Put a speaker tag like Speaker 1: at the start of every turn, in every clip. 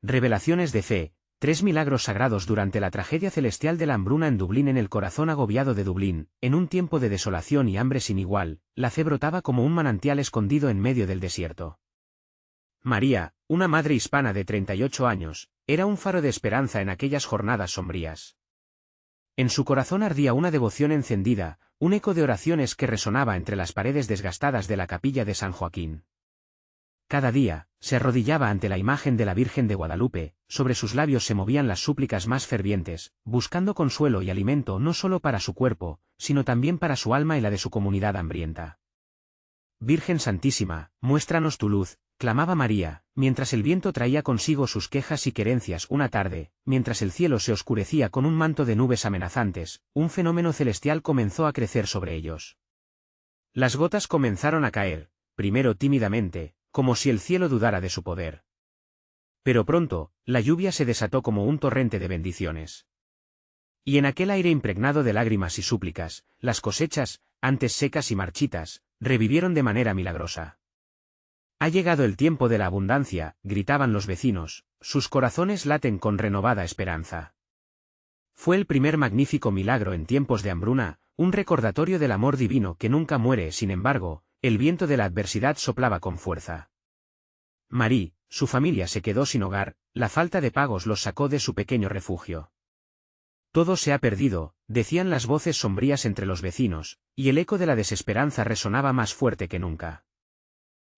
Speaker 1: Revelaciones de fe, 3 milagros sagrados durante la tragedia celestial de la hambruna en Dublín. En el corazón agobiado de Dublín, en un tiempo de desolación y hambre sin igual, la fe brotaba como un manantial escondido en medio del desierto. María, una madre hispana de 38 años, era un faro de esperanza en aquellas jornadas sombrías. En su corazón ardía una devoción encendida, un eco de oraciones que resonaba entre las paredes desgastadas de la capilla de San Joaquín. Cada día, se arrodillaba ante la imagen de la Virgen de Guadalupe, sobre sus labios se movían las súplicas más fervientes, buscando consuelo y alimento no solo para su cuerpo, sino también para su alma y la de su comunidad hambrienta. Virgen Santísima, muéstranos tu luz, clamaba María, mientras el viento traía consigo sus quejas y querencias. Una tarde, mientras el cielo se oscurecía con un manto de nubes amenazantes, un fenómeno celestial comenzó a crecer sobre ellos. Las gotas comenzaron a caer, primero tímidamente, como si el cielo dudara de su poder. Pero pronto, la lluvia se desató como un torrente de bendiciones. Y en aquel aire impregnado de lágrimas y súplicas, las cosechas, antes secas y marchitas, revivieron de manera milagrosa. Ha llegado el tiempo de la abundancia, gritaban los vecinos, sus corazones laten con renovada esperanza. Fue el primer magnífico milagro en tiempos de hambruna, un recordatorio del amor divino que nunca muere. Sin embargo, el viento de la adversidad soplaba con fuerza. Marí, su familia se quedó sin hogar, la falta de pagos los sacó de su pequeño refugio. Todo se ha perdido, decían las voces sombrías entre los vecinos, y el eco de la desesperanza resonaba más fuerte que nunca.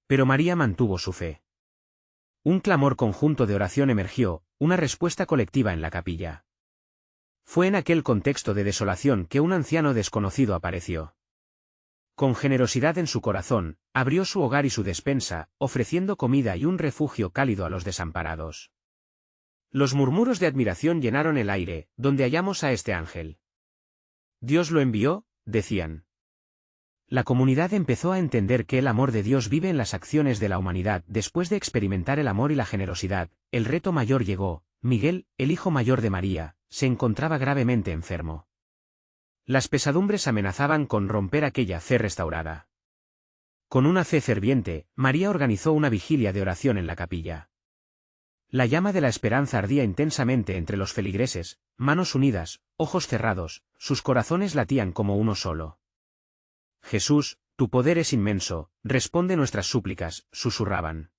Speaker 1: Pero María mantuvo su fe. Un clamor conjunto de oración emergió, una respuesta colectiva en la capilla. Fue en aquel contexto de desolación que un anciano desconocido apareció. Con generosidad en su corazón, abrió su hogar y su despensa, ofreciendo comida y un refugio cálido a los desamparados. Los murmuros de admiración llenaron el aire. ¿Dónde hallamos a este ángel? ¿Dios lo envió?, decían. La comunidad empezó a entender que el amor de Dios vive en las acciones de la humanidad. Después de experimentar el amor y la generosidad, el reto mayor llegó. Miguel, el hijo mayor de María, se encontraba gravemente enfermo. Las pesadumbres amenazaban con romper aquella fe restaurada. Con una fe ferviente, María organizó una vigilia de oración en la capilla. La llama de la esperanza ardía intensamente entre los feligreses, manos unidas, ojos cerrados, sus corazones latían como uno solo. Jesús, tu poder es inmenso, responde nuestras súplicas, susurraban.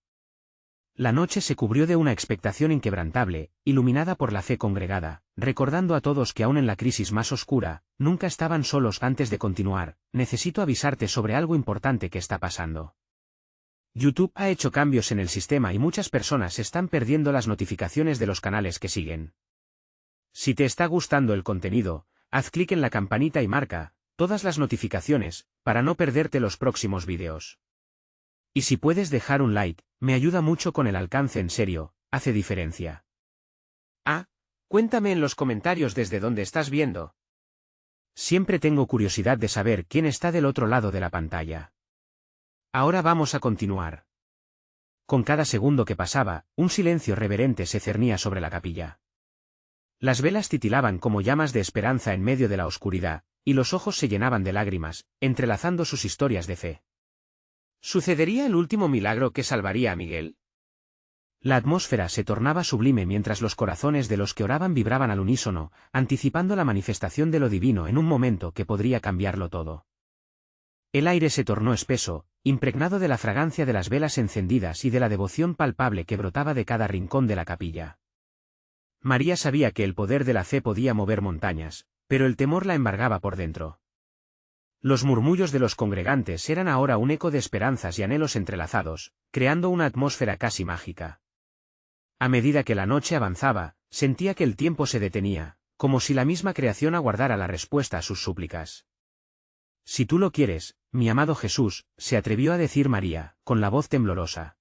Speaker 1: La noche se cubrió de una expectación inquebrantable, iluminada por la fe congregada, recordando a todos que aún en la crisis más oscura, nunca estaban solos. Antes de continuar, necesito avisarte sobre algo importante que está pasando. YouTube ha hecho cambios en el sistema y muchas personas están perdiendo las notificaciones de los canales que siguen. Si te está gustando el contenido, haz clic en la campanita y marca todas las notificaciones, para no perderte los próximos vídeos. Y si puedes dejar un like, me ayuda mucho con el alcance. En serio, hace diferencia. Cuéntame en los comentarios desde dónde estás viendo. Siempre tengo curiosidad de saber quién está del otro lado de la pantalla. Ahora vamos a continuar. Con cada segundo que pasaba, un silencio reverente se cernía sobre la capilla. Las velas titilaban como llamas de esperanza en medio de la oscuridad, y los ojos se llenaban de lágrimas, entrelazando sus historias de fe. ¿Sucedería el último milagro que salvaría a Miguel? La atmósfera se tornaba sublime mientras los corazones de los que oraban vibraban al unísono, anticipando la manifestación de lo divino en un momento que podría cambiarlo todo. El aire se tornó espeso, impregnado de la fragancia de las velas encendidas y de la devoción palpable que brotaba de cada rincón de la capilla. María sabía que el poder de la fe podía mover montañas, pero el temor la embargaba por dentro. Los murmullos de los congregantes eran ahora un eco de esperanzas y anhelos entrelazados, creando una atmósfera casi mágica. A medida que la noche avanzaba, sentía que el tiempo se detenía, como si la misma creación aguardara la respuesta a sus súplicas. Si tú lo quieres, mi amado Jesús, se atrevió a decir María, con la voz temblorosa.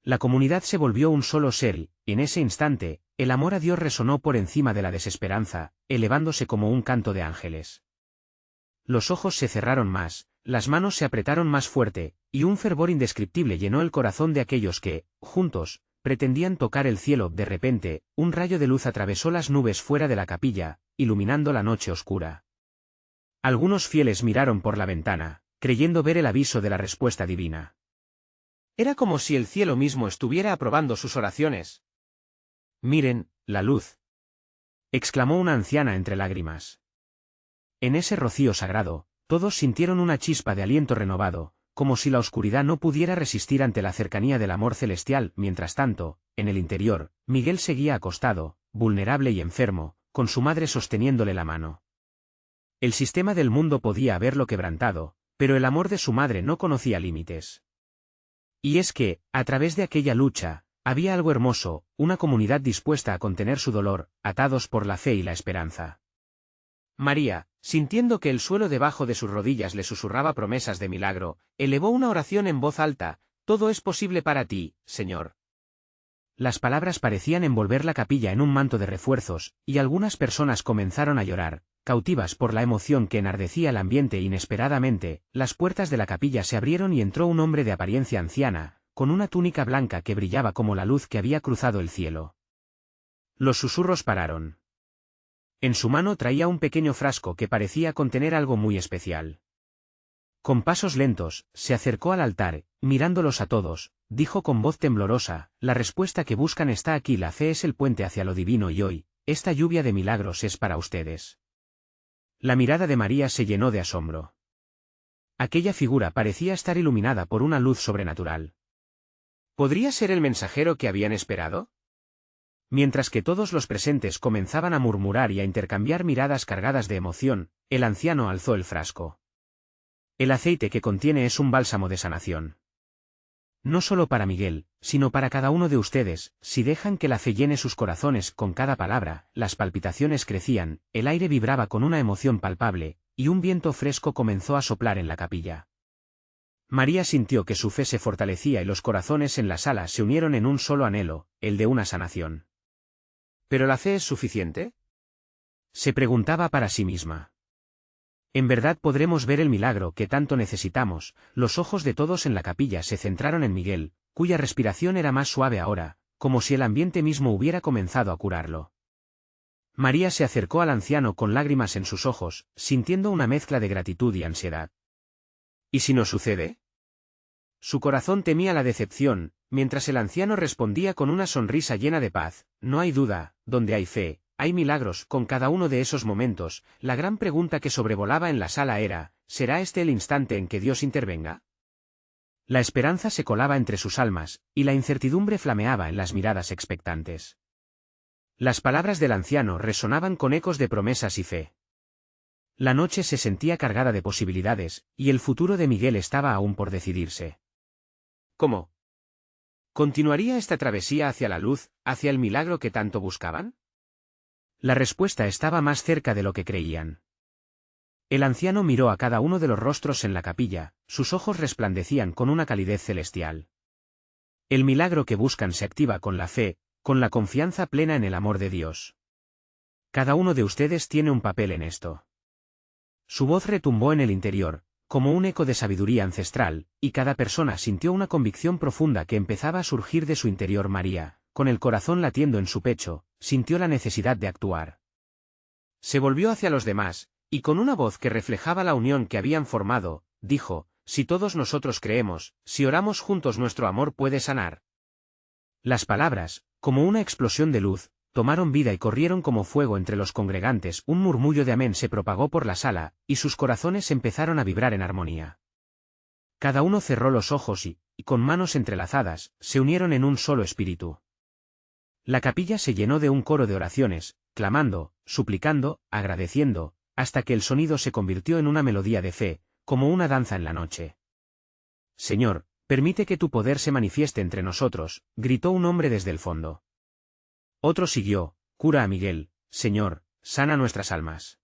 Speaker 1: La comunidad se volvió un solo ser y, en ese instante, el amor a Dios resonó por encima de la desesperanza, elevándose como un canto de ángeles. Los ojos se cerraron más, las manos se apretaron más fuerte, y un fervor indescriptible llenó el corazón de aquellos que, juntos, pretendían tocar el cielo. De repente, un rayo de luz atravesó las nubes fuera de la capilla, iluminando la noche oscura. Algunos fieles miraron por la ventana, creyendo ver el aviso de la respuesta divina. Era como si el cielo mismo estuviera aprobando sus oraciones. Miren, la luz, exclamó una anciana entre lágrimas. En ese rocío sagrado, todos sintieron una chispa de aliento renovado, como si la oscuridad no pudiera resistir ante la cercanía del amor celestial. Mientras tanto, en el interior, Miguel seguía acostado, vulnerable y enfermo, con su madre sosteniéndole la mano. El sistema del mundo podía haberlo quebrantado, pero el amor de su madre no conocía límites. Y es que, a través de aquella lucha, había algo hermoso, una comunidad dispuesta a contener su dolor, atados por la fe y la esperanza. María, sintiendo que el suelo debajo de sus rodillas le susurraba promesas de milagro, elevó una oración en voz alta: «Todo es posible para ti, Señor». Las palabras parecían envolver la capilla en un manto de refuerzos, y algunas personas comenzaron a llorar, cautivas por la emoción que enardecía el ambiente. Inesperadamente, las puertas de la capilla se abrieron y entró un hombre de apariencia anciana, con una túnica blanca que brillaba como la luz que había cruzado el cielo. Los susurros pararon. En su mano traía un pequeño frasco que parecía contener algo muy especial. Con pasos lentos, se acercó al altar, mirándolos a todos, dijo con voz temblorosa: «La respuesta que buscan está aquí. La fe es el puente hacia lo divino y hoy, esta lluvia de milagros es para ustedes». La mirada de María se llenó de asombro. Aquella figura parecía estar iluminada por una luz sobrenatural. ¿Podría ser el mensajero que habían esperado? Mientras que todos los presentes comenzaban a murmurar y a intercambiar miradas cargadas de emoción, el anciano alzó el frasco. El aceite que contiene es un bálsamo de sanación. No solo para Miguel, sino para cada uno de ustedes. Si dejan que la fe llene sus corazones. Con cada palabra, las palpitaciones crecían, el aire vibraba con una emoción palpable, y un viento fresco comenzó a soplar en la capilla. María sintió que su fe se fortalecía y los corazones en la sala se unieron en un solo anhelo, el de una sanación. ¿Pero la fe es suficiente?, se preguntaba para sí misma. ¿En verdad podremos ver el milagro que tanto necesitamos? Los ojos de todos en la capilla se centraron en Miguel, cuya respiración era más suave ahora, como si el ambiente mismo hubiera comenzado a curarlo. María se acercó al anciano con lágrimas en sus ojos, sintiendo una mezcla de gratitud y ansiedad. ¿Y si no sucede? Su corazón temía la decepción, mientras el anciano respondía con una sonrisa llena de paz: «No hay duda, donde hay fe, hay milagros». Con cada uno de esos momentos, la gran pregunta que sobrevolaba en la sala era: ¿será este el instante en que Dios intervenga? La esperanza se colaba entre sus almas, y la incertidumbre flameaba en las miradas expectantes. Las palabras del anciano resonaban con ecos de promesas y fe. La noche se sentía cargada de posibilidades, y el futuro de Miguel estaba aún por decidirse. ¿Cómo continuaría esta travesía hacia la luz, hacia el milagro que tanto buscaban? La respuesta estaba más cerca de lo que creían. El anciano miró a cada uno de los rostros en la capilla, sus ojos resplandecían con una calidez celestial. El milagro que buscan se activa con la fe, con la confianza plena en el amor de Dios. Cada uno de ustedes tiene un papel en esto. Su voz retumbó en el interior, como un eco de sabiduría ancestral, y cada persona sintió una convicción profunda que empezaba a surgir de su interior. María, con el corazón latiendo en su pecho, sintió la necesidad de actuar. Se volvió hacia los demás, y con una voz que reflejaba la unión que habían formado, dijo: «Si todos nosotros creemos, si oramos juntos, nuestro amor puede sanar». Las palabras, como una explosión de luz, tomaron vida y corrieron como fuego entre los congregantes. Un murmullo de amén se propagó por la sala, y sus corazones empezaron a vibrar en armonía. Cada uno cerró los ojos y, con manos entrelazadas, se unieron en un solo espíritu. La capilla se llenó de un coro de oraciones, clamando, suplicando, agradeciendo, hasta que el sonido se convirtió en una melodía de fe, como una danza en la noche. «Señor, permite que tu poder se manifieste entre nosotros», gritó un hombre desde el fondo. Otro siguió: «Cura a Miguel, Señor, sana nuestras almas».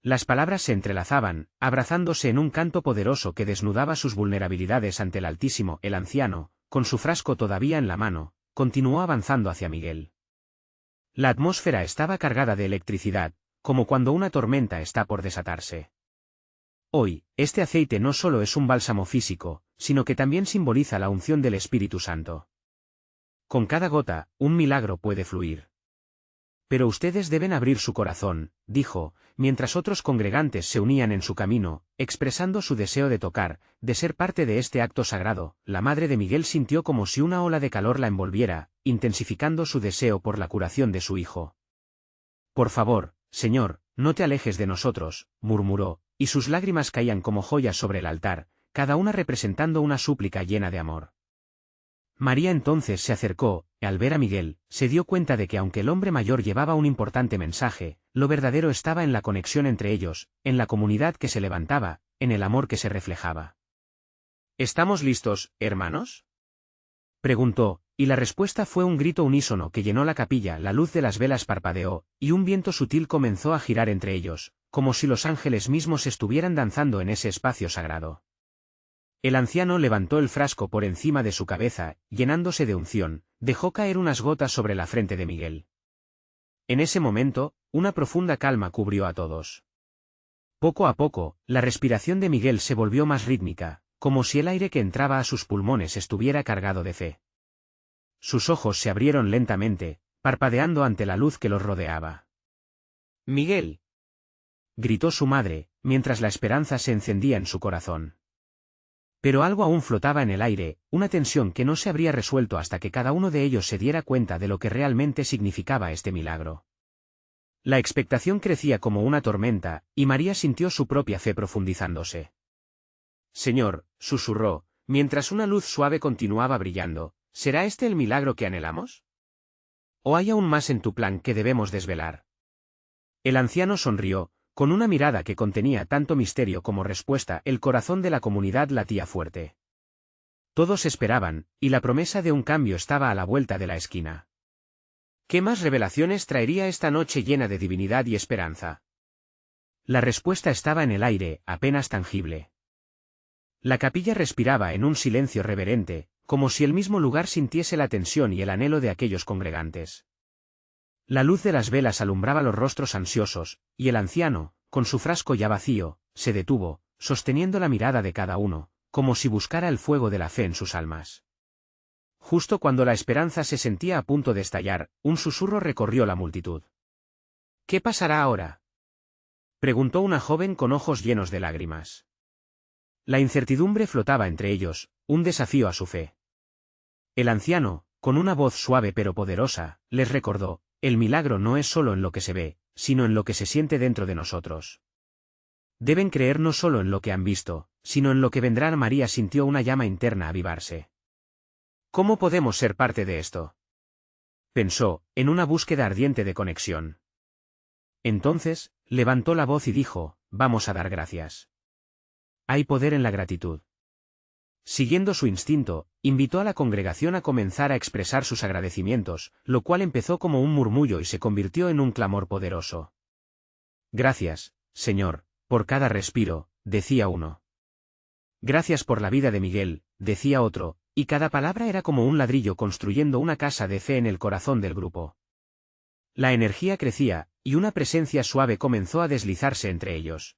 Speaker 1: Las palabras se entrelazaban, abrazándose en un canto poderoso que desnudaba sus vulnerabilidades ante el Altísimo. El anciano, con su frasco todavía en la mano, continuó avanzando hacia Miguel. La atmósfera estaba cargada de electricidad, como cuando una tormenta está por desatarse. Hoy, este aceite no solo es un bálsamo físico, sino que también simboliza la unción del Espíritu Santo. Con cada gota, un milagro puede fluir. Pero ustedes deben abrir su corazón, dijo, mientras otros congregantes se unían en su camino, expresando su deseo de tocar, de ser parte de este acto sagrado. La madre de Miguel sintió como si una ola de calor la envolviera, intensificando su deseo por la curación de su hijo. Por favor, Señor, no te alejes de nosotros, murmuró, y sus lágrimas caían como joyas sobre el altar, cada una representando una súplica llena de amor. María entonces se acercó, y al ver a Miguel, se dio cuenta de que aunque el hombre mayor llevaba un importante mensaje, lo verdadero estaba en la conexión entre ellos, en la comunidad que se levantaba, en el amor que se reflejaba. ¿Estamos listos, hermanos?, preguntó, y la respuesta fue un grito unísono que llenó la capilla. La luz de las velas parpadeó, y un viento sutil comenzó a girar entre ellos, como si los ángeles mismos estuvieran danzando en ese espacio sagrado. El anciano levantó el frasco por encima de su cabeza, llenándose de unción, dejó caer unas gotas sobre la frente de Miguel. En ese momento, una profunda calma cubrió a todos. Poco a poco, la respiración de Miguel se volvió más rítmica, como si el aire que entraba a sus pulmones estuviera cargado de fe. Sus ojos se abrieron lentamente, parpadeando ante la luz que los rodeaba. «¡Miguel!», gritó su madre, mientras la esperanza se encendía en su corazón. Pero algo aún flotaba en el aire, una tensión que no se habría resuelto hasta que cada uno de ellos se diera cuenta de lo que realmente significaba este milagro. La expectación crecía como una tormenta, y María sintió su propia fe profundizándose. «Señor», susurró, mientras una luz suave continuaba brillando, ¿será este el milagro que anhelamos? ¿O hay aún más en tu plan que debemos desvelar? El anciano sonrió, con una mirada que contenía tanto misterio como respuesta. El corazón de la comunidad latía fuerte. Todos esperaban, y la promesa de un cambio estaba a la vuelta de la esquina. ¿Qué más revelaciones traería esta noche llena de divinidad y esperanza? La respuesta estaba en el aire, apenas tangible. La capilla respiraba en un silencio reverente, como si el mismo lugar sintiese la tensión y el anhelo de aquellos congregantes. La luz de las velas alumbraba los rostros ansiosos, y el anciano, con su frasco ya vacío, se detuvo, sosteniendo la mirada de cada uno, como si buscara el fuego de la fe en sus almas. Justo cuando la esperanza se sentía a punto de estallar, un susurro recorrió la multitud. «¿Qué pasará ahora?», preguntó una joven con ojos llenos de lágrimas. La incertidumbre flotaba entre ellos, un desafío a su fe. El anciano, con una voz suave pero poderosa, les recordó: el milagro no es solo en lo que se ve, sino en lo que se siente dentro de nosotros. Deben creer no solo en lo que han visto, sino en lo que vendrá. María sintió una llama interna avivarse. ¿Cómo podemos ser parte de esto?, pensó, en una búsqueda ardiente de conexión. Entonces, levantó la voz y dijo: «Vamos a dar gracias. Hay poder en la gratitud». Siguiendo su instinto, invitó a la congregación a comenzar a expresar sus agradecimientos, lo cual empezó como un murmullo y se convirtió en un clamor poderoso. «Gracias, Señor, por cada respiro», decía uno. «Gracias por la vida de Miguel», decía otro, y cada palabra era como un ladrillo construyendo una casa de fe en el corazón del grupo. La energía crecía, y una presencia suave comenzó a deslizarse entre ellos.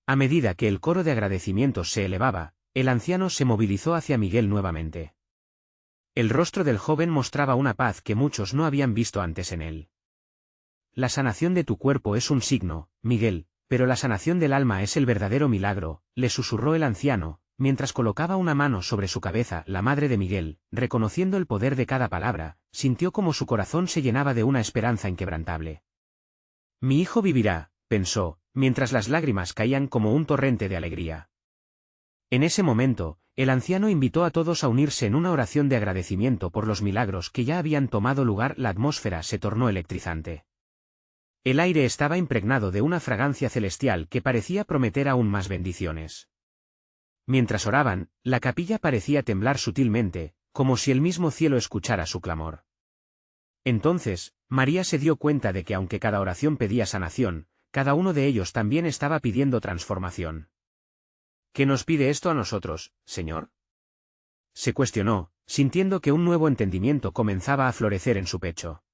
Speaker 1: A medida que el coro de agradecimientos se elevaba, el anciano se movilizó hacia Miguel nuevamente. El rostro del joven mostraba una paz que muchos no habían visto antes en él. «La sanación de tu cuerpo es un signo, Miguel, pero la sanación del alma es el verdadero milagro», le susurró el anciano, mientras colocaba una mano sobre su cabeza. La madre de Miguel, reconociendo el poder de cada palabra, sintió como su corazón se llenaba de una esperanza inquebrantable. «Mi hijo vivirá», pensó, mientras las lágrimas caían como un torrente de alegría. En ese momento, el anciano invitó a todos a unirse en una oración de agradecimiento por los milagros que ya habían tomado lugar. La atmósfera se tornó electrizante. El aire estaba impregnado de una fragancia celestial que parecía prometer aún más bendiciones. Mientras oraban, la capilla parecía temblar sutilmente, como si el mismo cielo escuchara su clamor. Entonces, María se dio cuenta de que aunque cada oración pedía sanación, cada uno de ellos también estaba pidiendo transformación. «¿Qué nos pide esto a nosotros, Señor?», se cuestionó, sintiendo que un nuevo entendimiento comenzaba a florecer en su pecho.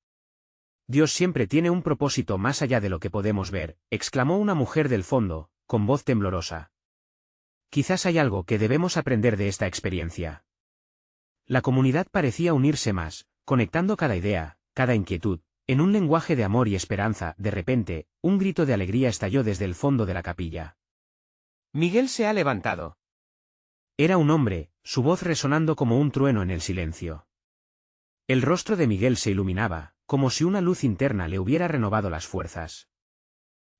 Speaker 1: «Dios siempre tiene un propósito más allá de lo que podemos ver», exclamó una mujer del fondo, con voz temblorosa. «Quizás hay algo que debemos aprender de esta experiencia». La comunidad parecía unirse más, conectando cada idea, cada inquietud, En un lenguaje de amor y esperanza, de repente, un grito de alegría estalló desde el fondo de la capilla.
Speaker 2: Miguel se ha levantado.
Speaker 1: Era un hombre, su voz resonando como un trueno en el silencio. El rostro de Miguel se iluminaba, como si una luz interna le hubiera renovado las fuerzas.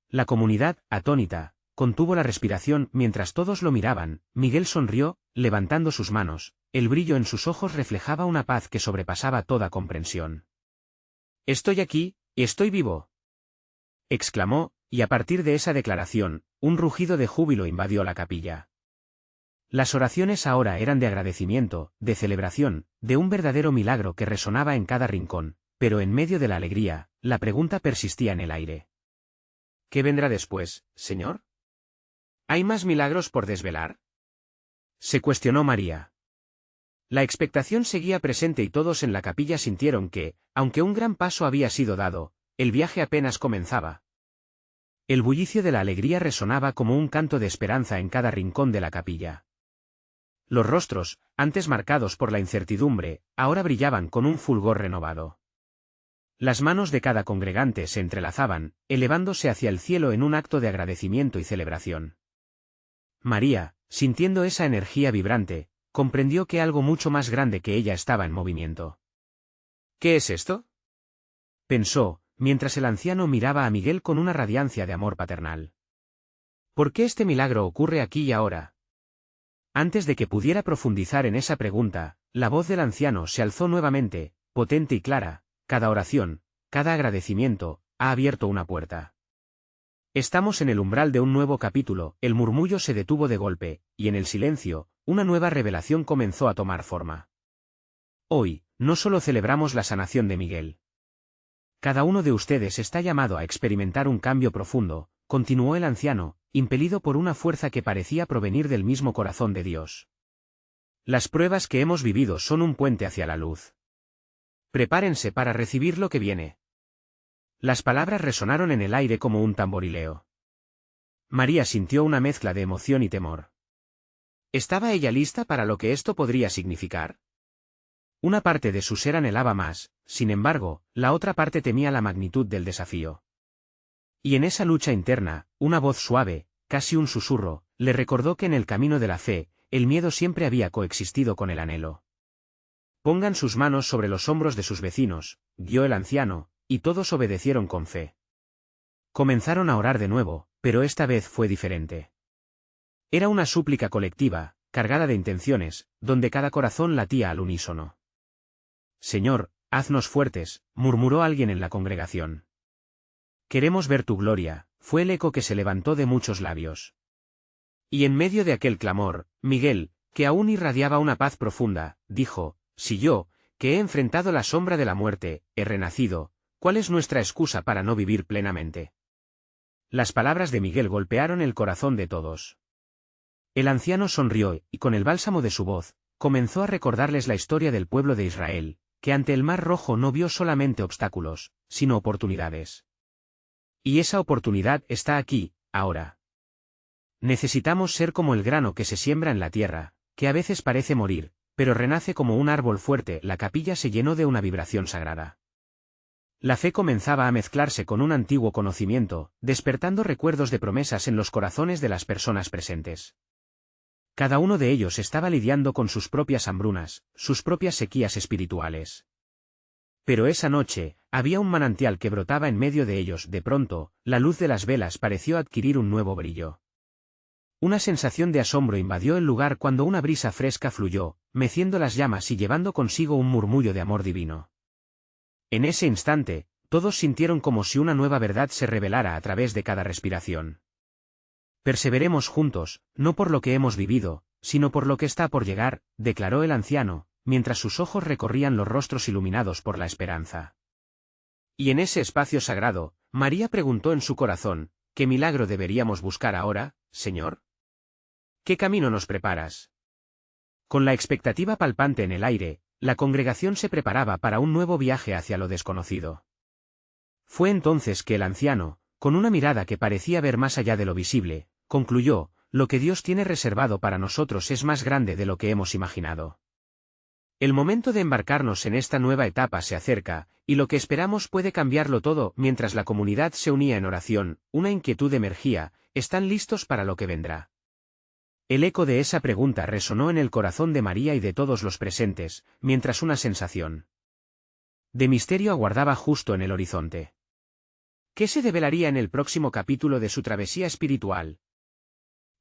Speaker 1: La comunidad, atónita, contuvo la respiración mientras todos lo miraban. Miguel sonrió, levantando sus manos, el brillo en sus ojos reflejaba una paz que sobrepasaba toda comprensión. «Estoy aquí, y estoy vivo», exclamó, y a partir de esa declaración, un rugido de júbilo invadió la capilla. Las oraciones ahora eran de agradecimiento, de celebración, de un verdadero milagro que resonaba en cada rincón, pero en medio de la alegría, la pregunta persistía en el aire.
Speaker 2: ¿Qué vendrá después, Señor? ¿Hay más milagros por desvelar?
Speaker 1: Se cuestionó María. La expectación seguía presente y todos en la capilla sintieron que, aunque un gran paso había sido dado, el viaje apenas comenzaba. El bullicio de la alegría resonaba como un canto de esperanza en cada rincón de la capilla. Los rostros, antes marcados por la incertidumbre, ahora brillaban con un fulgor renovado. Las manos de cada congregante se entrelazaban, elevándose hacia el cielo en un acto de agradecimiento y celebración. María, sintiendo esa energía vibrante, comprendió que algo mucho más grande que ella estaba en movimiento.
Speaker 2: ¿Qué es esto?,
Speaker 1: pensó, mientras el anciano miraba a Miguel con una radiancia de amor paternal. ¿Por qué este milagro ocurre aquí y ahora? Antes de que pudiera profundizar en esa pregunta, la voz del anciano se alzó nuevamente, potente y clara. Cada oración, cada agradecimiento, ha abierto una puerta. Estamos en el umbral de un nuevo capítulo. El murmullo se detuvo de golpe, y en el silencio, una nueva revelación comenzó a tomar forma. Hoy, no solo celebramos la sanación de Miguel. Cada uno de ustedes está llamado a experimentar un cambio profundo, continuó el anciano, impelido por una fuerza que parecía provenir del mismo corazón de Dios. Las pruebas que hemos vivido son un puente hacia la luz. Prepárense para recibir lo que viene. Las palabras resonaron en el aire como un tamborileo. María sintió una mezcla de emoción y temor. ¿Estaba ella lista para lo que esto podría significar? Una parte de su ser anhelaba más, sin embargo, la otra parte temía la magnitud del desafío. Y en esa lucha interna, una voz suave, casi un susurro, le recordó que en el camino de la fe, el miedo siempre había coexistido con el anhelo. Pongan sus manos sobre los hombros de sus vecinos, guió el anciano, y todos obedecieron con fe. Comenzaron a orar de nuevo, pero esta vez fue diferente. Era una súplica colectiva, cargada de intenciones, donde cada corazón latía al unísono. Señor, haznos fuertes, murmuró alguien en la congregación. Queremos ver tu gloria, fue el eco que se levantó de muchos labios. Y en medio de aquel clamor, Miguel, que aún irradiaba una paz profunda, dijo: si yo, que he enfrentado la sombra de la muerte, he renacido, ¿cuál es nuestra excusa para no vivir plenamente? Las palabras de Miguel golpearon el corazón de todos. El anciano sonrió y, con el bálsamo de su voz, comenzó a recordarles la historia del pueblo de Israel, que ante el Mar Rojo no vio solamente obstáculos, sino oportunidades. Y esa oportunidad está aquí, ahora. Necesitamos ser como el grano que se siembra en la tierra, que a veces parece morir, pero renace como un árbol fuerte. La capilla se llenó de una vibración sagrada. La fe comenzaba a mezclarse con un antiguo conocimiento, despertando recuerdos de promesas en los corazones de las personas presentes. Cada uno de ellos estaba lidiando con sus propias hambrunas, sus propias sequías espirituales. Pero esa noche, había un manantial que brotaba en medio de ellos. De pronto, la luz de las velas pareció adquirir un nuevo brillo. Una sensación de asombro invadió el lugar cuando una brisa fresca fluyó, meciendo las llamas y llevando consigo un murmullo de amor divino. En ese instante, todos sintieron como si una nueva verdad se revelara a través de cada respiración. Perseveremos juntos, no por lo que hemos vivido, sino por lo que está por llegar, declaró el anciano, mientras sus ojos recorrían los rostros iluminados por la esperanza. Y en ese espacio sagrado, María preguntó en su corazón: ¿qué milagro deberíamos buscar ahora, Señor? ¿Qué camino nos preparas? Con la expectativa palpante en el aire, la congregación se preparaba para un nuevo viaje hacia lo desconocido. Fue entonces que el anciano, con una mirada que parecía ver más allá de lo visible, concluyó: lo que Dios tiene reservado para nosotros es más grande de lo que hemos imaginado. El momento de embarcarnos en esta nueva etapa se acerca, y lo que esperamos puede cambiarlo todo. Mientras la comunidad se unía en oración, una inquietud emergía: ¿están listos para lo que vendrá? El eco de esa pregunta resonó en el corazón de María y de todos los presentes, mientras una sensación de misterio aguardaba justo en el horizonte. ¿Qué se develaría en el próximo capítulo de su travesía espiritual?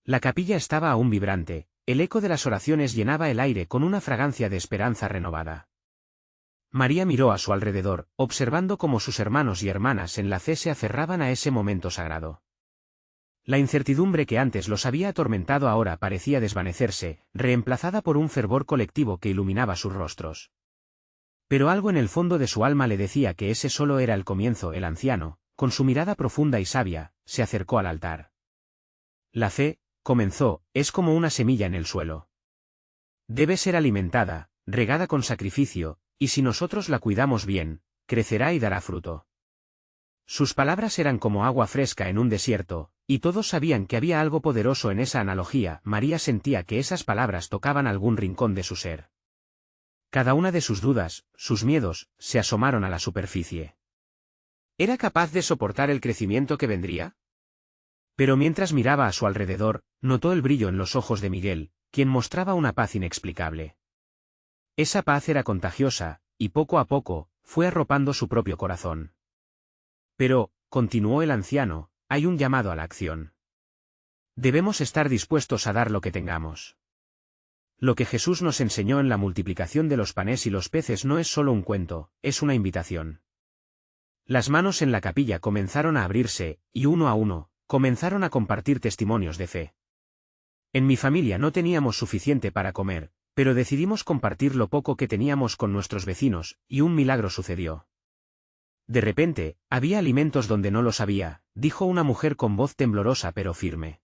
Speaker 1: La capilla estaba aún vibrante, el eco de las oraciones llenaba el aire con una fragancia de esperanza renovada. María miró a su alrededor, observando cómo sus hermanos y hermanas en la fe se aferraban a ese momento sagrado. La incertidumbre que antes los había atormentado ahora parecía desvanecerse, reemplazada por un fervor colectivo que iluminaba sus rostros. Pero algo en el fondo de su alma le decía que ese solo era el comienzo. El anciano, con su mirada profunda y sabia, se acercó al altar. La fe, comenzó, es como una semilla en el suelo. Debe ser alimentada, regada con sacrificio, y si nosotros la cuidamos bien, crecerá y dará fruto. Sus palabras eran como agua fresca en un desierto, y todos sabían que había algo poderoso en esa analogía. María sentía que esas palabras tocaban algún rincón de su ser. Cada una de sus dudas, sus miedos, se asomaron a la superficie. ¿Era capaz de soportar el crecimiento que vendría? Pero mientras miraba a su alrededor, notó el brillo en los ojos de Miguel, quien mostraba una paz inexplicable. Esa paz era contagiosa, y poco a poco, fue arropando su propio corazón. Pero, continuó el anciano, hay un llamado a la acción. Debemos estar dispuestos a dar lo que tengamos. Lo que Jesús nos enseñó en la multiplicación de los panes y los peces no es solo un cuento, es una invitación. Las manos en la capilla comenzaron a abrirse, y uno a uno, comenzaron a compartir testimonios de fe. En mi familia no teníamos suficiente para comer, pero decidimos compartir lo poco que teníamos con nuestros vecinos, y un milagro sucedió. De repente, había alimentos donde no los había, dijo una mujer con voz temblorosa pero firme.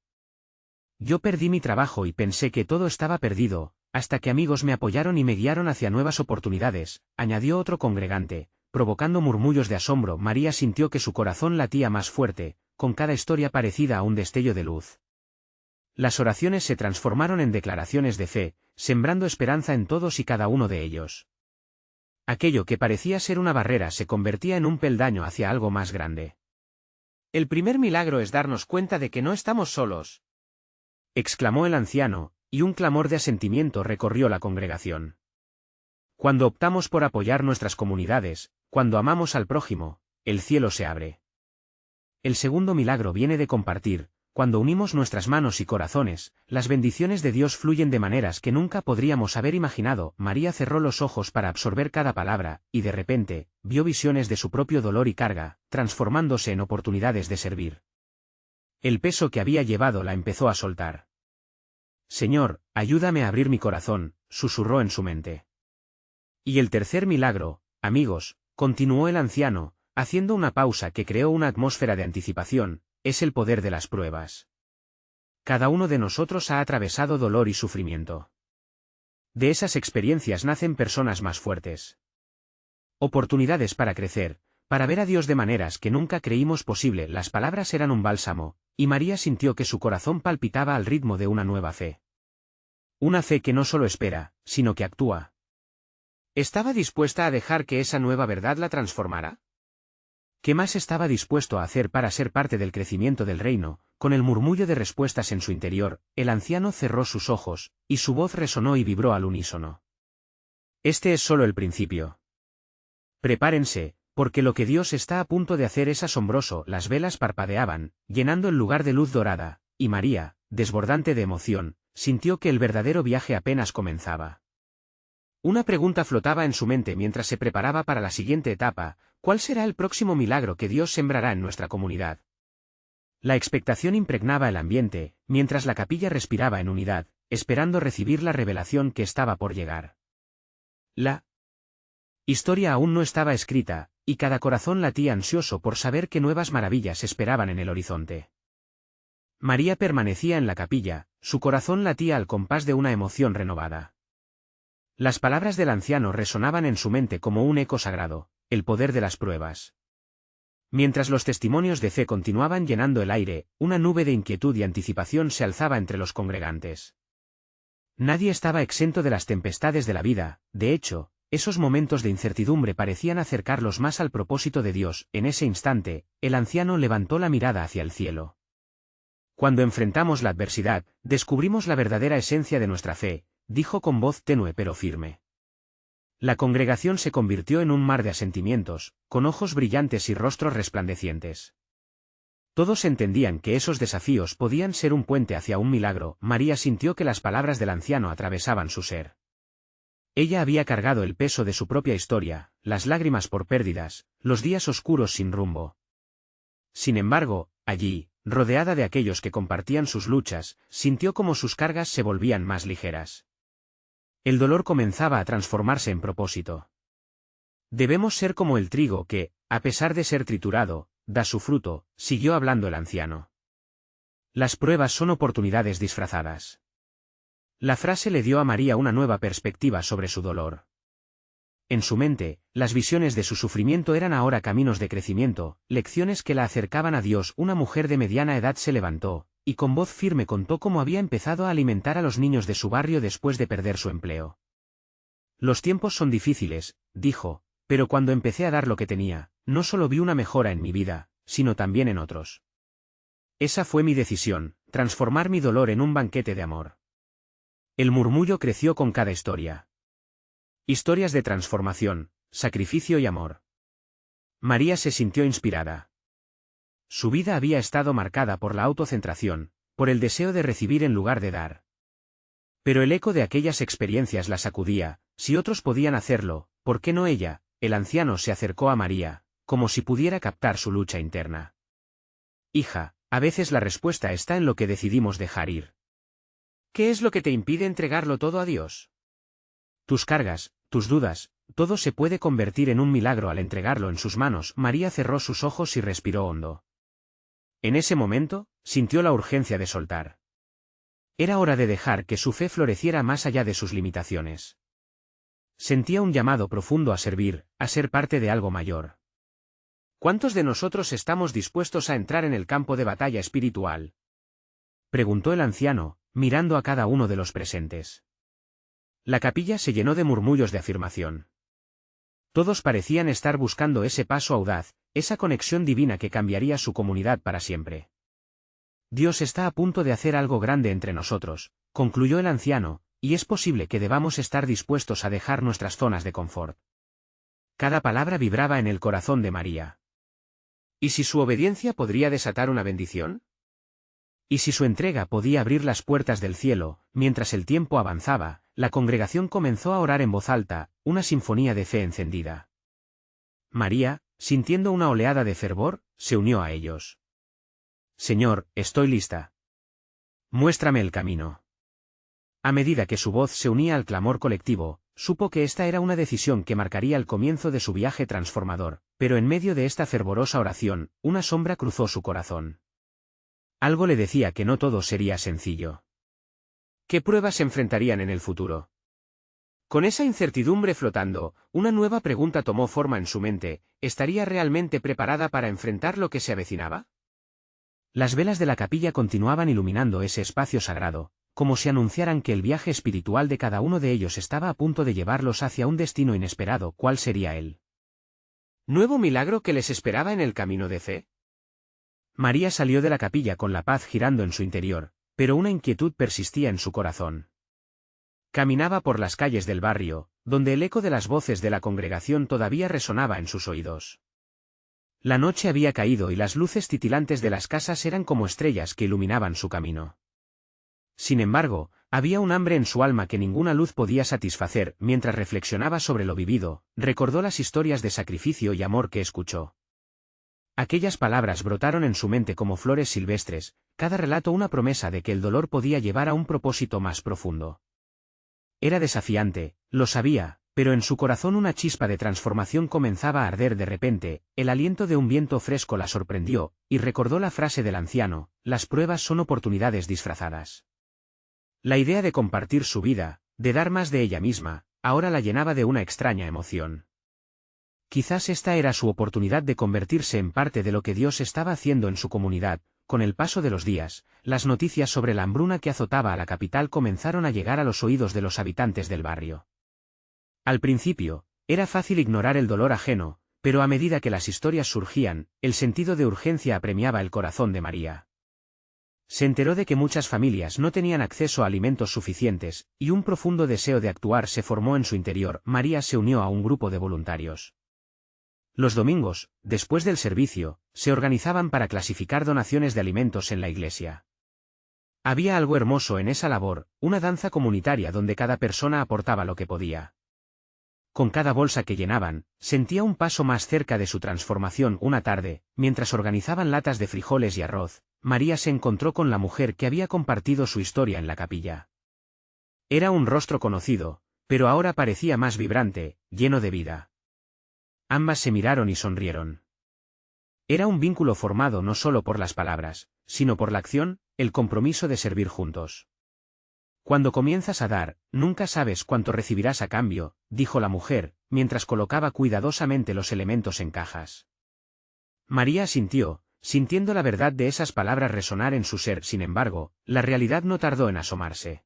Speaker 1: Yo perdí mi trabajo y pensé que todo estaba perdido, hasta que amigos me apoyaron y me guiaron hacia nuevas oportunidades, añadió otro congregante, provocando murmullos de asombro. María sintió que su corazón latía más fuerte, con cada historia parecida a un destello de luz. Las oraciones se transformaron en declaraciones de fe, sembrando esperanza en todos y cada uno de ellos. Aquello que parecía ser una barrera se convertía en un peldaño hacia algo más grande. El primer milagro es darnos cuenta de que no estamos solos, exclamó el anciano, y un clamor de asentimiento recorrió la congregación. Cuando optamos por apoyar nuestras comunidades, cuando amamos al prójimo, el cielo se abre. El segundo milagro viene de compartir. Cuando unimos nuestras manos y corazones, las bendiciones de Dios fluyen de maneras que nunca podríamos haber imaginado. María cerró los ojos para absorber cada palabra, y de repente, vio visiones de su propio dolor y carga, transformándose en oportunidades de servir. El peso que había llevado la empezó a soltar. Señor, ayúdame a abrir mi corazón, susurró en su mente. Y el tercer milagro, amigos, continuó el anciano, haciendo una pausa que creó una atmósfera de anticipación, es el poder de las pruebas. Cada uno de nosotros ha atravesado dolor y sufrimiento. De esas experiencias nacen personas más fuertes. Oportunidades para crecer, para ver a Dios de maneras que nunca creímos posible. Las palabras eran un bálsamo, y María sintió que su corazón palpitaba al ritmo de una nueva fe. Una fe que no solo espera, sino que actúa. ¿Estaba dispuesta a dejar que esa nueva verdad la transformara? ¿Qué más estaba dispuesto a hacer para ser parte del crecimiento del reino? Con el murmullo de respuestas en su interior, el anciano cerró sus ojos, y su voz resonó y vibró al unísono. Este es solo el principio. Prepárense, porque lo que Dios está a punto de hacer es asombroso. Las velas parpadeaban, llenando el lugar de luz dorada, y María, desbordante de emoción, sintió que el verdadero viaje apenas comenzaba. Una pregunta flotaba en su mente mientras se preparaba para la siguiente etapa: ¿cuál será el próximo milagro que Dios sembrará en nuestra comunidad? La expectación impregnaba el ambiente, mientras la capilla respiraba en unidad, esperando recibir la revelación que estaba por llegar. La historia aún no estaba escrita, y cada corazón latía ansioso por saber qué nuevas maravillas esperaban en el horizonte. María permanecía en la capilla, su corazón latía al compás de una emoción renovada. Las palabras del anciano resonaban en su mente como un eco sagrado: el poder de las pruebas. Mientras los testimonios de fe continuaban llenando el aire, una nube de inquietud y anticipación se alzaba entre los congregantes. Nadie estaba exento de las tempestades de la vida, de hecho, esos momentos de incertidumbre parecían acercarlos más al propósito de Dios. En ese instante, el anciano levantó la mirada hacia el cielo. Cuando enfrentamos la adversidad, descubrimos la verdadera esencia de nuestra fe, dijo con voz tenue pero firme. La congregación se convirtió en un mar de asentimientos, con ojos brillantes y rostros resplandecientes. Todos entendían que esos desafíos podían ser un puente hacia un milagro. María sintió que las palabras del anciano atravesaban su ser. Ella había cargado el peso de su propia historia, las lágrimas por pérdidas, los días oscuros sin rumbo. Sin embargo, allí, rodeada de aquellos que compartían sus luchas, sintió como sus cargas se volvían más ligeras. El dolor comenzaba a transformarse en propósito. Debemos ser como el trigo que, a pesar de ser triturado, da su fruto, siguió hablando el anciano. Las pruebas son oportunidades disfrazadas. La frase le dio a María una nueva perspectiva sobre su dolor. En su mente, las visiones de su sufrimiento eran ahora caminos de crecimiento, lecciones que la acercaban a Dios. Una mujer de mediana edad se levantó, y con voz firme contó cómo había empezado a alimentar a los niños de su barrio después de perder su empleo. Los tiempos son difíciles, dijo, pero cuando empecé a dar lo que tenía, no solo vi una mejora en mi vida, sino también en otros. Esa fue mi decisión, transformar mi dolor en un banquete de amor. El murmullo creció con cada historia. Historias de transformación, sacrificio y amor. María se sintió inspirada. Su vida había estado marcada por la autocentración, por el deseo de recibir en lugar de dar. Pero el eco de aquellas experiencias la sacudía. Si otros podían hacerlo, ¿por qué no ella? El anciano se acercó a María, como si pudiera captar su lucha interna. Hija, a veces la respuesta está en lo que decidimos dejar ir. ¿Qué es lo que te impide entregarlo todo a Dios? Tus cargas, tus dudas, todo se puede convertir en un milagro al entregarlo en sus manos. María cerró sus ojos y respiró hondo. En ese momento, sintió la urgencia de soltar. Era hora de dejar que su fe floreciera más allá de sus limitaciones. Sentía un llamado profundo a servir, a ser parte de algo mayor. ¿Cuántos de nosotros estamos dispuestos a entrar en el campo de batalla espiritual? Preguntó el anciano, mirando a cada uno de los presentes. La capilla se llenó de murmullos de afirmación. Todos parecían estar buscando ese paso audaz, esa conexión divina que cambiaría su comunidad para siempre. Dios está a punto de hacer algo grande entre nosotros, concluyó el anciano, y es posible que debamos estar dispuestos a dejar nuestras zonas de confort. Cada palabra vibraba en el corazón de María. ¿Y si su obediencia podría desatar una bendición? ¿Y si su entrega podía abrir las puertas del cielo? Mientras el tiempo avanzaba, la congregación comenzó a orar en voz alta, una sinfonía de fe encendida. María, sintiendo una oleada de fervor, se unió a ellos. Señor, estoy lista. Muéstrame el camino. A medida que su voz se unía al clamor colectivo, supo que esta era una decisión que marcaría el comienzo de su viaje transformador, pero en medio de esta fervorosa oración, una sombra cruzó su corazón. Algo le decía que no todo sería sencillo. ¿Qué pruebas se enfrentarían en el futuro? Con esa incertidumbre flotando, una nueva pregunta tomó forma en su mente: ¿estaría realmente preparada para enfrentar lo que se avecinaba? Las velas de la capilla continuaban iluminando ese espacio sagrado, como si anunciaran que el viaje espiritual de cada uno de ellos estaba a punto de llevarlos hacia un destino inesperado. ¿Cuál sería él? ¿Nuevo milagro que les esperaba en el camino de fe? María salió de la capilla con la paz girando en su interior, pero una inquietud persistía en su corazón. Caminaba por las calles del barrio, donde el eco de las voces de la congregación todavía resonaba en sus oídos. La noche había caído y las luces titilantes de las casas eran como estrellas que iluminaban su camino. Sin embargo, había un hambre en su alma que ninguna luz podía satisfacer. Mientras reflexionaba sobre lo vivido, recordó las historias de sacrificio y amor que escuchó. Aquellas palabras brotaron en su mente como flores silvestres, cada relato una promesa de que el dolor podía llevar a un propósito más profundo. Era desafiante, lo sabía, pero en su corazón una chispa de transformación comenzaba a arder de repente. El aliento de un viento fresco la sorprendió, y recordó la frase del anciano: las pruebas son oportunidades disfrazadas. La idea de compartir su vida, de dar más de ella misma, ahora la llenaba de una extraña emoción. Quizás esta era su oportunidad de convertirse en parte de lo que Dios estaba haciendo en su comunidad, con el paso de los días, las noticias sobre la hambruna que azotaba a la capital comenzaron a llegar a los oídos de los habitantes del barrio. Al principio, era fácil ignorar el dolor ajeno, pero a medida que las historias surgían, el sentido de urgencia apremiaba el corazón de María. Se enteró de que muchas familias no tenían acceso a alimentos suficientes, y un profundo deseo de actuar se formó en su interior. María se unió a un grupo de voluntarios. Los domingos, después del servicio, se organizaban para clasificar donaciones de alimentos en la iglesia. Había algo hermoso en esa labor, una danza comunitaria donde cada persona aportaba lo que podía. Con cada bolsa que llenaban, sentía un paso más cerca de su transformación. Una tarde, mientras organizaban latas de frijoles y arroz, María se encontró con la mujer que había compartido su historia en la capilla. Era un rostro conocido, pero ahora parecía más vibrante, lleno de vida. Ambas se miraron y sonrieron. Era un vínculo formado no solo por las palabras, sino por la acción, el compromiso de servir juntos. Cuando comienzas a dar, nunca sabes cuánto recibirás a cambio, dijo la mujer, mientras colocaba cuidadosamente los elementos en cajas. María asintió, sintiendo la verdad de esas palabras resonar en su ser. Sin embargo, la realidad no tardó en asomarse.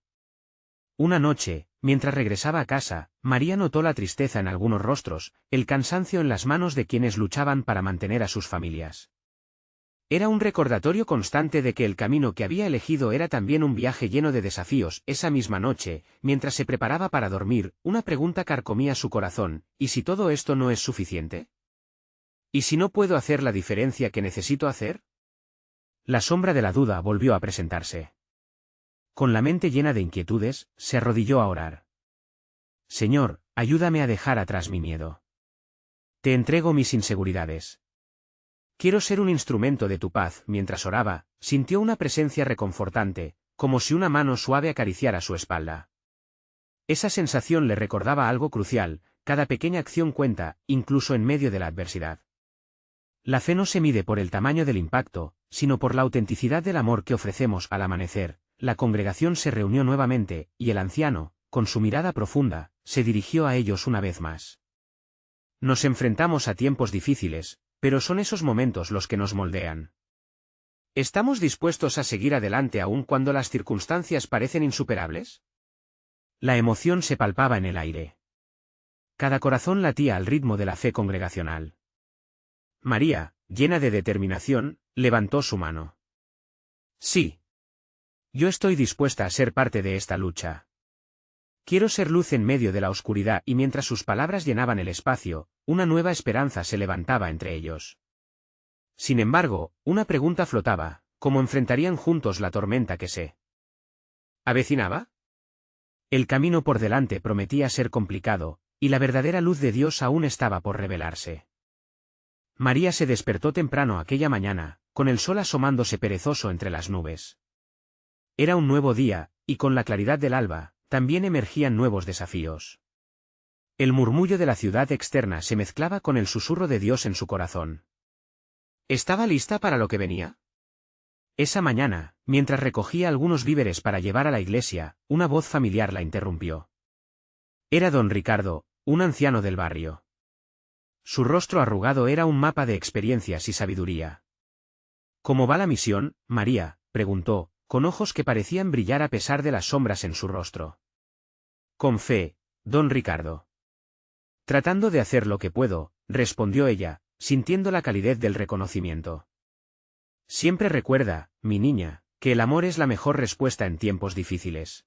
Speaker 1: Una noche, mientras regresaba a casa, María notó la tristeza en algunos rostros, el cansancio en las manos de quienes luchaban para mantener a sus familias. Era un recordatorio constante de que el camino que había elegido era también un viaje lleno de desafíos. Esa misma noche, mientras se preparaba para dormir, una pregunta carcomía su corazón: ¿y si todo esto no es suficiente? ¿Y si no puedo hacer la diferencia que necesito hacer? La sombra de la duda volvió a presentarse. Con la mente llena de inquietudes, se arrodilló a orar. Señor, ayúdame a dejar atrás mi miedo. Te entrego mis inseguridades. Quiero ser un instrumento de tu paz. Mientras oraba, sintió una presencia reconfortante, como si una mano suave acariciara su espalda. Esa sensación le recordaba algo crucial: cada pequeña acción cuenta, incluso en medio de la adversidad. La fe no se mide por el tamaño del impacto, sino por la autenticidad del amor que ofrecemos. Al amanecer, la congregación se reunió nuevamente, y el anciano, con su mirada profunda, se dirigió a ellos una vez más. Nos enfrentamos a tiempos difíciles, pero son esos momentos los que nos moldean. ¿Estamos dispuestos a seguir adelante aun cuando las circunstancias parecen insuperables? La emoción se palpaba en el aire. Cada corazón latía al ritmo de la fe congregacional. María, llena de determinación, levantó su mano. Sí. Yo estoy dispuesta a ser parte de esta lucha. Quiero ser luz en medio de la oscuridad. Y mientras sus palabras llenaban el espacio, una nueva esperanza se levantaba entre ellos. Sin embargo, una pregunta flotaba: ¿cómo enfrentarían juntos la tormenta que se avecinaba? El camino por delante prometía ser complicado, y la verdadera luz de Dios aún estaba por revelarse. María se despertó temprano aquella mañana, con el sol asomándose perezoso entre las nubes. Era un nuevo día, y con la claridad del alba, también emergían nuevos desafíos. El murmullo de la ciudad externa se mezclaba con el susurro de Dios en su corazón. ¿Estaba lista para lo que venía? Esa mañana, mientras recogía algunos víveres para llevar a la iglesia, una voz familiar la interrumpió. Era don Ricardo, un anciano del barrio. Su rostro arrugado era un mapa de experiencias y sabiduría. ¿Cómo va la misión, María?, preguntó, con ojos que parecían brillar a pesar de las sombras en su rostro. Con fe, don Ricardo. Tratando de hacer lo que puedo, respondió ella, sintiendo la calidez del reconocimiento. Siempre recuerda, mi niña, que el amor es la mejor respuesta en tiempos difíciles.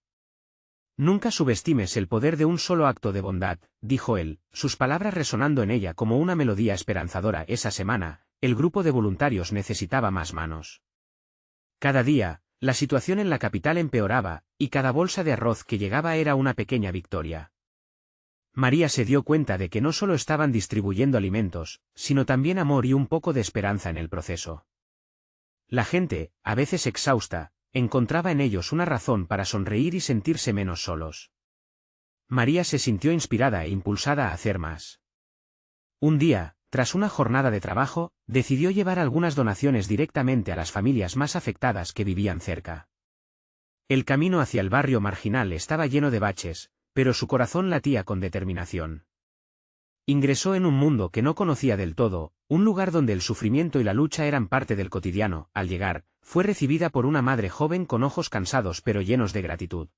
Speaker 1: Nunca subestimes el poder de un solo acto de bondad, dijo él, sus palabras resonando en ella como una melodía esperanzadora. Esa semana, el grupo de voluntarios necesitaba más manos. Cada día, la situación en la capital empeoraba, y cada bolsa de arroz que llegaba era una pequeña victoria. María se dio cuenta de que no solo estaban distribuyendo alimentos, sino también amor y un poco de esperanza en el proceso. La gente, a veces exhausta, encontraba en ellos una razón para sonreír y sentirse menos solos. María se sintió inspirada e impulsada a hacer más. Un día, tras una jornada de trabajo, decidió llevar algunas donaciones directamente a las familias más afectadas que vivían cerca. El camino hacia el barrio marginal estaba lleno de baches, pero su corazón latía con determinación. Ingresó en un mundo que no conocía del todo, un lugar donde el sufrimiento y la lucha eran parte del cotidiano. Al llegar, fue recibida por una madre joven con ojos cansados pero llenos de gratitud.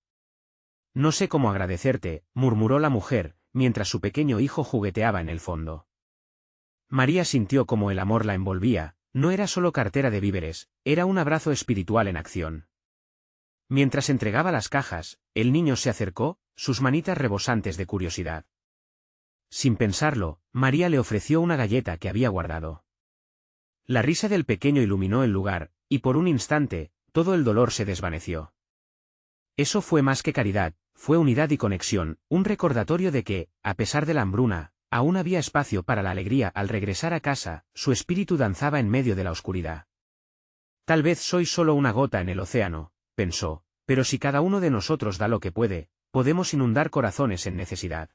Speaker 1: No sé cómo agradecerte, murmuró la mujer, mientras su pequeño hijo jugueteaba en el fondo. María sintió como el amor la envolvía, no era solo cartera de víveres, era un abrazo espiritual en acción. Mientras entregaba las cajas, el niño se acercó, sus manitas rebosantes de curiosidad. Sin pensarlo, María le ofreció una galleta que había guardado. La risa del pequeño iluminó el lugar, y por un instante, todo el dolor se desvaneció. Eso fue más que caridad, fue unidad y conexión, un recordatorio de que, a pesar de la hambruna, aún había espacio para la alegría. Al regresar a casa, su espíritu danzaba en medio de la oscuridad. Tal vez soy solo una gota en el océano, pensó, pero si cada uno de nosotros da lo que puede, podemos inundar corazones en necesidad.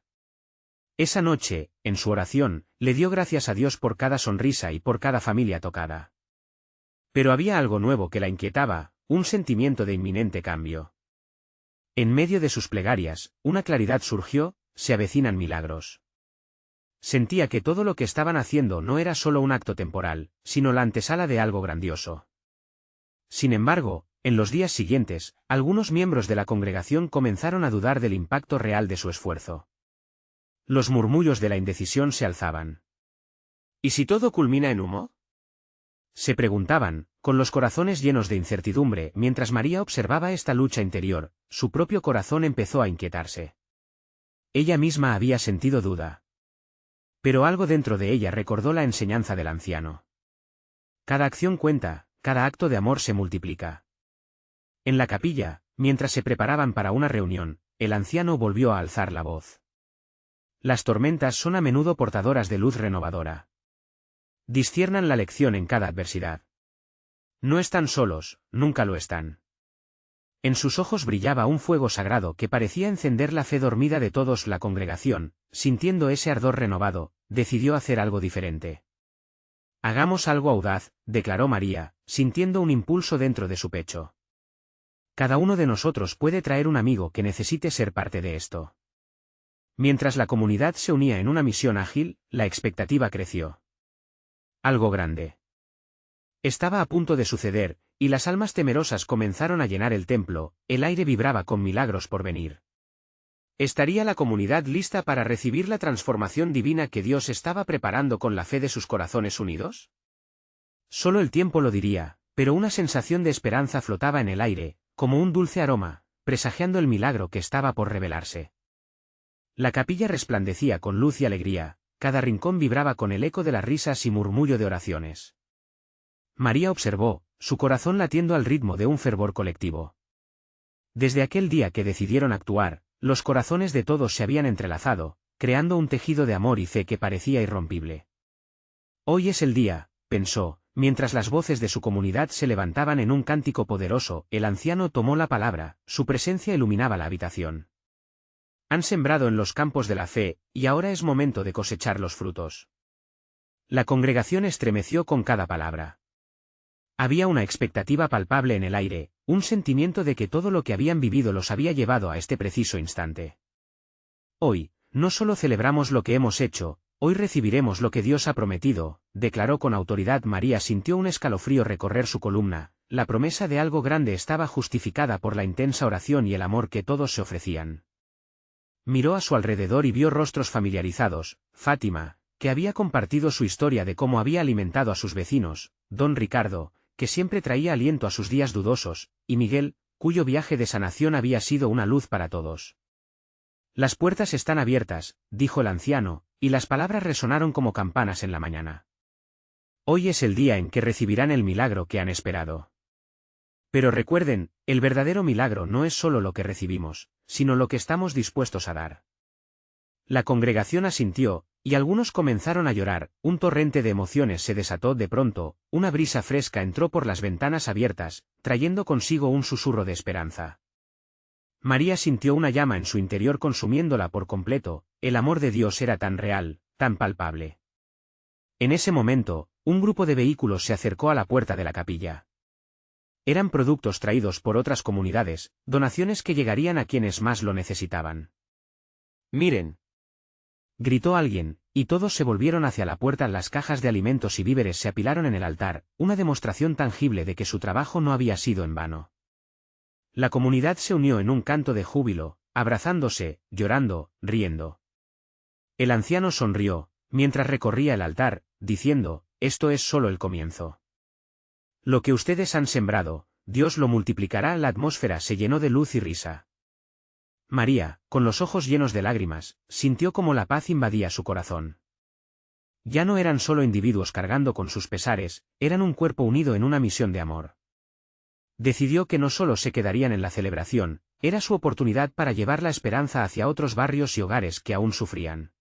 Speaker 1: Esa noche, en su oración, le dio gracias a Dios por cada sonrisa y por cada familia tocada. Pero había algo nuevo que la inquietaba, un sentimiento de inminente cambio. En medio de sus plegarias, una claridad surgió, se avecinan milagros. Sentía que todo lo que estaban haciendo no era solo un acto temporal, sino la antesala de algo grandioso. Sin embargo, en los días siguientes, algunos miembros de la congregación comenzaron a dudar del impacto real de su esfuerzo. Los murmullos de la indecisión se alzaban.
Speaker 2: ¿Y si todo culmina en humo?
Speaker 1: Se preguntaban, con los corazones llenos de incertidumbre. Mientras María observaba esta lucha interior, su propio corazón empezó a inquietarse. Ella misma había sentido duda. Pero algo dentro de ella recordó la enseñanza del anciano. Cada acción cuenta, cada acto de amor se multiplica. En la capilla, mientras se preparaban para una reunión, el anciano volvió a alzar la voz. Las tormentas son a menudo portadoras de luz renovadora. Disciernan la lección en cada adversidad. No están solos, nunca lo están. En sus ojos brillaba un fuego sagrado que parecía encender la fe dormida de todos. La congregación, sintiendo ese ardor renovado, decidió hacer algo diferente. Hagamos algo audaz, declaró María, sintiendo un impulso dentro de su pecho. Cada uno de nosotros puede traer un amigo que necesite ser parte de esto. Mientras la comunidad se unía en una misión ágil, la expectativa creció. Algo grande estaba a punto de suceder, y las almas temerosas comenzaron a llenar el templo. El aire vibraba con milagros por venir.
Speaker 2: ¿Estaría la comunidad lista para recibir la transformación divina que Dios estaba preparando con la fe de sus corazones unidos?
Speaker 1: Solo el tiempo lo diría, pero una sensación de esperanza flotaba en el aire, como un dulce aroma, presagiando el milagro que estaba por revelarse. La capilla resplandecía con luz y alegría, cada rincón vibraba con el eco de las risas y murmullo de oraciones. María observó, su corazón latiendo al ritmo de un fervor colectivo. Desde aquel día que decidieron actuar, los corazones de todos se habían entrelazado, creando un tejido de amor y fe que parecía irrompible. Hoy es el día, pensó, mientras las voces de su comunidad se levantaban en un cántico poderoso. El anciano tomó la palabra, su presencia iluminaba la habitación. Han sembrado en los campos de la fe, y ahora es momento de cosechar los frutos. La congregación estremeció con cada palabra. Había una expectativa palpable en el aire, un sentimiento de que todo lo que habían vivido los había llevado a este preciso instante. Hoy, no solo celebramos lo que hemos hecho, hoy recibiremos lo que Dios ha prometido, declaró con autoridad. María sintió un escalofrío recorrer su columna. La promesa de algo grande estaba justificada por la intensa oración y el amor que todos se ofrecían. Miró a su alrededor y vio rostros familiarizados: Fátima, que había compartido su historia de cómo había alimentado a sus vecinos; don Ricardo, que siempre traía aliento a sus días dudosos; y Miguel, cuyo viaje de sanación había sido una luz para todos. Las puertas están abiertas, dijo el anciano, y las palabras resonaron como campanas en la mañana. Hoy es el día en que recibirán el milagro que han esperado. Pero recuerden, el verdadero milagro no es solo lo que recibimos, sino lo que estamos dispuestos a dar. La congregación asintió, y algunos comenzaron a llorar. Un torrente de emociones se desató de pronto, una brisa fresca entró por las ventanas abiertas, trayendo consigo un susurro de esperanza. María sintió una llama en su interior consumiéndola por completo. El amor de Dios era tan real, tan palpable. En ese momento, un grupo de vehículos se acercó a la puerta de la capilla. Eran productos traídos por otras comunidades, donaciones que llegarían a quienes más lo necesitaban.
Speaker 2: Miren.
Speaker 1: Gritó alguien, y todos se volvieron hacia la puerta. Las cajas de alimentos y víveres se apilaron en el altar, una demostración tangible de que su trabajo no había sido en vano. La comunidad se unió en un canto de júbilo, abrazándose, llorando, riendo. El anciano sonrió, mientras recorría el altar, diciendo, esto es solo el comienzo. Lo que ustedes han sembrado, Dios lo multiplicará. La atmósfera se llenó de luz y risa. María, con los ojos llenos de lágrimas, sintió como la paz invadía su corazón. Ya no eran solo individuos cargando con sus pesares, eran un cuerpo unido en una misión de amor. Decidió que no solo se quedarían en la celebración, era su oportunidad para llevar la esperanza hacia otros barrios y hogares que aún sufrían.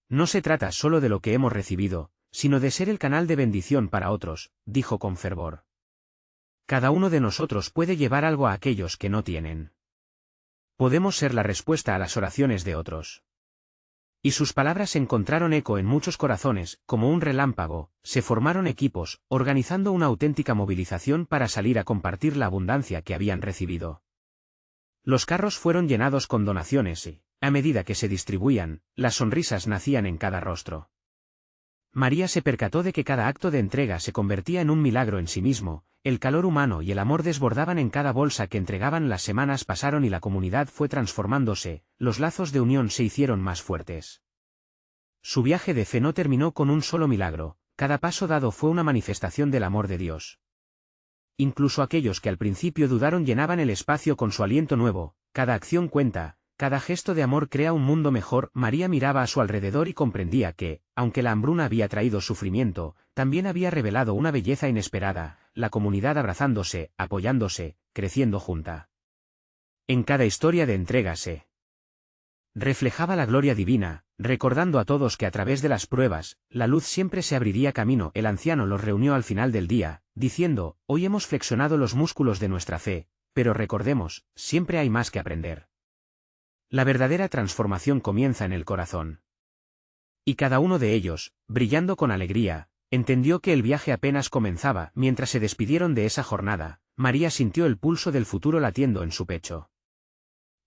Speaker 1: No se trata solo de lo que hemos recibido, sino de ser el canal de bendición para otros, dijo con fervor. Cada uno de nosotros puede llevar algo a aquellos que no tienen. Podemos ser la respuesta a las oraciones de otros. Y sus palabras encontraron eco en muchos corazones, como un relámpago, se formaron equipos, organizando una auténtica movilización para salir a compartir la abundancia que habían recibido. Los carros fueron llenados con donaciones y, a medida que se distribuían, las sonrisas nacían en cada rostro. María se percató de que cada acto de entrega se convertía en un milagro en sí mismo, el calor humano y el amor desbordaban en cada bolsa que entregaban. Las semanas pasaron y la comunidad fue transformándose, los lazos de unión se hicieron más fuertes. Su viaje de fe no terminó con un solo milagro, cada paso dado fue una manifestación del amor de Dios. Incluso aquellos que al principio dudaron llenaban el espacio con su aliento nuevo, cada acción cuenta. Cada gesto de amor crea un mundo mejor. María miraba a su alrededor y comprendía que, aunque la hambruna había traído sufrimiento, también había revelado una belleza inesperada, la comunidad abrazándose, apoyándose, creciendo junta. En cada historia de entrega se reflejaba la gloria divina, recordando a todos que a través de las pruebas, la luz siempre se abriría camino. El anciano los reunió al final del día, diciendo, hoy hemos flexionado los músculos de nuestra fe, pero recordemos, siempre hay más que aprender. La verdadera transformación comienza en el corazón. Y cada uno de ellos, brillando con alegría, entendió que el viaje apenas comenzaba. Mientras se despidieron de esa jornada, María sintió el pulso del futuro latiendo en su pecho.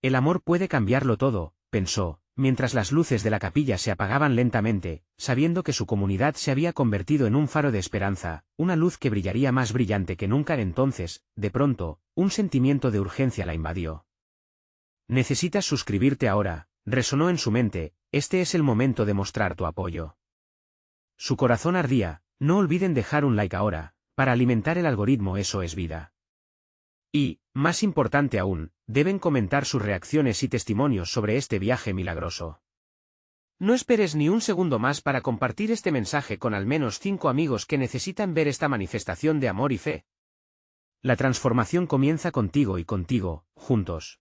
Speaker 1: El amor puede cambiarlo todo, pensó, mientras las luces de la capilla se apagaban lentamente, sabiendo que su comunidad se había convertido en un faro de esperanza, una luz que brillaría más brillante que nunca. Entonces, de pronto, un sentimiento de urgencia la invadió. Necesitas suscribirte ahora, resonó en su mente, este es el momento de mostrar tu apoyo. Su corazón ardía, no olviden dejar un like ahora, para alimentar el algoritmo, eso es vida. Y, más importante aún, deben comentar sus reacciones y testimonios sobre este viaje milagroso. No esperes ni un segundo más para compartir este mensaje con al menos 5 amigos que necesitan ver esta manifestación de amor y fe. La transformación comienza contigo y contigo, juntos.